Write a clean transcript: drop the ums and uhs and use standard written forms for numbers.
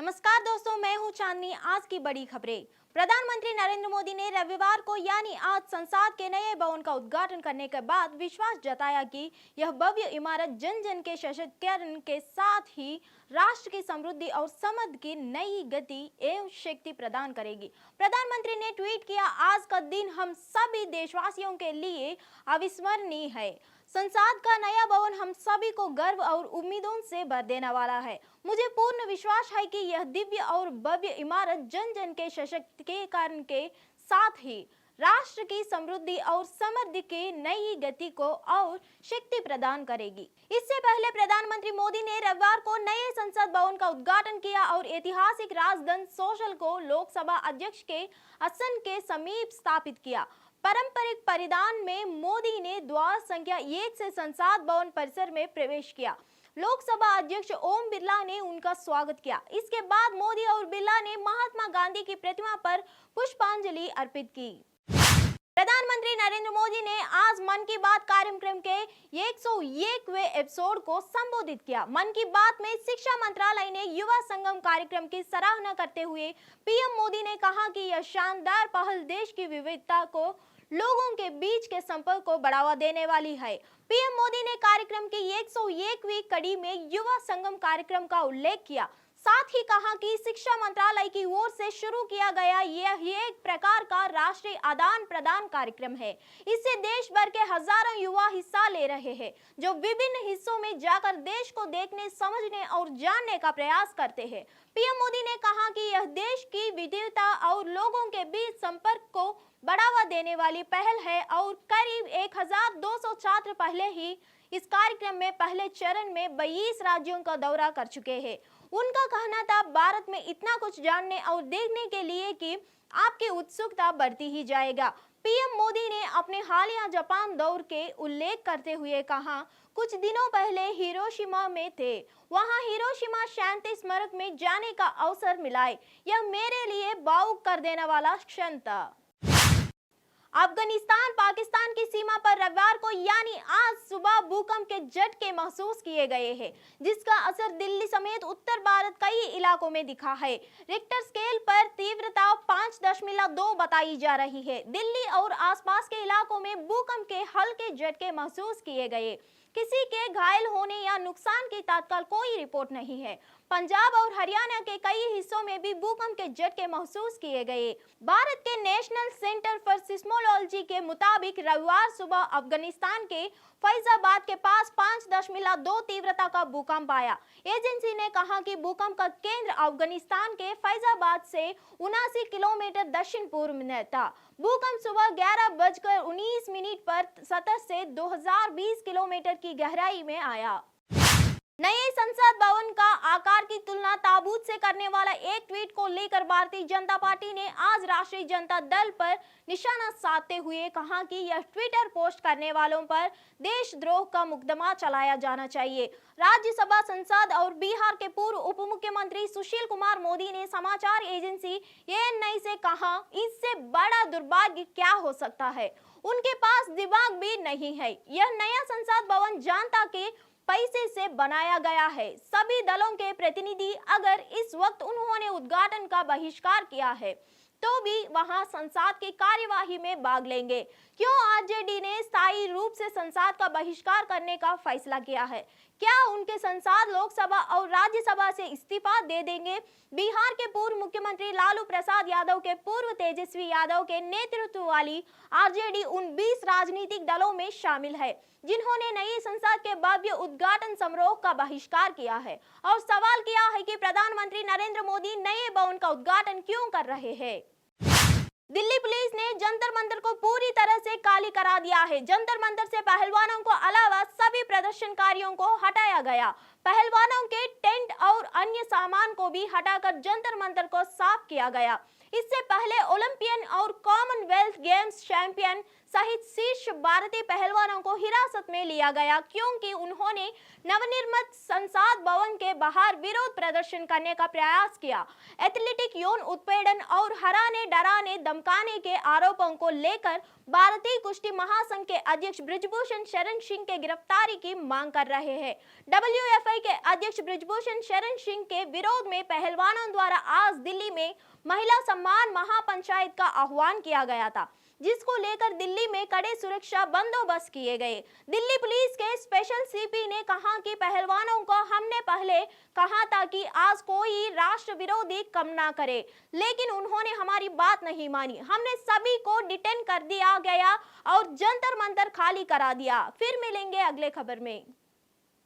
नमस्कार दोस्तों, मैं हूं चांदनी। आज की बड़ी खबरें। प्रधानमंत्री नरेंद्र मोदी ने रविवार को यानी आज संसद के नए भवन का उद्घाटन करने के बाद विश्वास जताया कि यह भव्य इमारत जन जन के सशक्तिकरण के साथ ही राष्ट्र की समृद्धि और समृद्धि की नई गति एवं शक्ति प्रदान करेगी। प्रधानमंत्री ने ट्वीट किया, आज का दिन हम सभी देशवासियों के लिए अविस्मरणीय है। संसद का नया भवन हम सभी को गर्व और उम्मीदों से भर देने वाला है। मुझे पूर्ण विश्वास है कि यह दिव्य और भव्य इमारत जन जन के सशक्तिकरण के साथ ही राष्ट्र की समृद्धि और समृद्धि की नई गति को और शक्ति प्रदान करेगी। इससे पहले प्रधानमंत्री मोदी ने रविवार को नए संसद भवन का उद्घाटन किया और ऐतिहासिक राजधानी सोशल को लोकसभा अध्यक्ष के आसन के समीप स्थापित किया। पारंपरिक परिधान में मोदी ने द्वार संख्या 1 से संसद भवन परिसर में प्रवेश किया। लोकसभा अध्यक्ष ओम बिरला ने उनका स्वागत किया। इसके बाद मोदी और बिरला ने महात्मा गांधी की प्रतिमा पर पुष्पांजलि अर्पित की। प्रधानमंत्री नरेंद्र मोदी ने आज मन की बात कार्यक्रम के 101वें एपिसोड को संबोधित किया। मन की बात में शिक्षा मंत्रालय ने युवा संगम कार्यक्रम की सराहना करते हुए पीएम मोदी ने कहा कि यह शानदार पहल देश की विविधता को लोगों के बीच के संपर्क को बढ़ावा देने वाली है। पीएम मोदी ने कार्यक्रम की 101वीं कड़ी में युवा संगम कार्यक्रम का उल्लेख किया। साथ ही कहा कि शिक्षा मंत्रालय की ओर से शुरू किया गया यह एक प्रकार का राष्ट्रीय आदान प्रदान कार्यक्रम है। इससे देश भर के हजारों युवा हिस्सा ले रहे हैं, जो विभिन्न हिस्सों में जाकर देश को देखने, समझने और जानने का प्रयास करते हैं। पीएम मोदी ने कहा कि यह देश की विविधता और लोगों के बीच संपर्क को बढ़ावा देने वाली पहल है और करीब 1200 छात्र पहले ही इस कार्यक्रम में पहले चरण में 22 राज्यों का दौरा कर चुके हैं। उनका कहना था, भारत में इतना कुछ जानने और देखने के लिए कि आपकी उत्सुकता बढ़ती ही जाएगा। पीएम मोदी ने अपने हालिया जापान दौरे के उल्लेख करते हुए कहा, कुछ दिनों पहले हिरोशिमा में थे। वहां हिरोशिमा शांति स्मारक में जाने का अवसर मिला। यह मेरे लिए भावुक कर देने वाला क्षण था। अफगानिस्तान पाकिस्तान की सीमा पर रविवार को यानी आज सुबह भूकंप के झटके महसूस किए गए हैं, जिसका असर दिल्ली समेत उत्तर भारत कई इलाकों में दिखा है। रिक्टर स्केल पर तीव्रता 5.2 बताई जा रही है। दिल्ली और आसपास के इलाकों में भूकंप के हल्के झटके महसूस किए गए। किसी के घायल होने या नुकसान की तत्काल कोई रिपोर्ट नहीं है। पंजाब और हरियाणा के कई हिस्सों में भी भूकंप के झटके महसूस किए गए। भारत के नेशनल सेंटर फॉर सिस्मोलॉजी के मुताबिक रविवार सुबह अफगानिस्तान के फैजाबाद के पास 5.2 तीव्रता का भूकंप आया। एजेंसी ने कहा कि भूकंप का केंद्र अफगानिस्तान के फैजाबाद से 79 किलोमीटर दक्षिण पूर्व में था। भूकंप सुबह 11:19 पर सतह से 2020 किलोमीटर की गहराई में आया। नए संसद भवन का आकार की तुलना ताबूत से करने वाला एक ट्वीट को लेकर भारतीय जनता पार्टी ने आज राष्ट्रीय जनता दल पर निशाना साधते हुए कहा कि यह ट्विटर पोस्ट करने वालों पर देशद्रोह का मुकदमा चलाया जाना चाहिए। राज्यसभा संसद और बिहार के पूर्व उप मुख्यमंत्री सुशील कुमार मोदी ने समाचार एजेंसी एएनआई से कहा, इससे बड़ा दुर्भाग्य क्या हो सकता है। उनके पास दिमाग भी नहीं है। यह नया संसद भवन जनता के पैसे से बनाया गया है। सभी दलों के प्रतिनिधि अगर इस वक्त उन्होंने उद्घाटन का बहिष्कार किया है तो भी वहां संसद की कार्यवाही में भाग लेंगे। क्यों आरजेडी ने स्थायी रूप से संसद का बहिष्कार करने का फैसला किया है? क्या उनके संसद लोकसभा और राज्यसभा से इस्तीफा दे देंगे? बिहार के पूर्व मुख्यमंत्री लालू प्रसाद यादव के पूर्व तेजस्वी यादव के नेतृत्व वाली आरजेडी उन 20 राजनीतिक दलों में शामिल है जिन्होंने नई संसद के भव्य उद्घाटन समारोह का बहिष्कार किया है और सवाल किया है कि प्रधानमंत्री नरेंद्र मोदी नए भवन का उद्घाटन क्यों कर रहे हैं। दिल्ली पुलिस ने जंतर मंतर को पूरी तरह से खाली करा दिया है। जंतर मंतर से पहलवानों को अलावा सभी प्रदर्शनकारियों को हटाया गया। पहलवानों के टेंट और अन्य सामान को भी हटाकर जंतर मंतर को साफ किया गया। इससे पहले ओलंपियन और कॉमनवेल्थ गेम्स चैंपियन सहित शीर्ष भारतीय पहलवानों को हिरासत में लिया गया क्योंकि उन्होंने नवनिर्मित संसद भवन के बाहर विरोध प्रदर्शन करने का प्रयास किया। एथलेटिक यौन उत्पीड़न और हराने डराने धमकाने के आरोपों को लेकर भारतीय कुश्ती महासंघ के अध्यक्ष बृजभूषण शरण सिंह के गिरफ्तारी की मांग कर रहे हैं। WFA पीएफआई के अध्यक्ष ब्रिजभूषण शरण सिंह के विरोध में पहलवानों द्वारा आज दिल्ली में महिला सम्मान महापंचायत का आह्वान किया गया था, जिसको लेकर दिल्ली में कड़े सुरक्षा बंदोबस्त किए गए। दिल्ली पुलिस के स्पेशल सीपी ने कहा कि पहलवानों को हमने पहले कहा था कि आज कोई राष्ट्र विरोधी काम ना करे, लेकिन उन्होंने हमारी बात नहीं मानी। हमने सभी को डिटेन कर दिया गया और जंतर मंतर खाली करा दिया। फिर मिलेंगे अगले खबर में।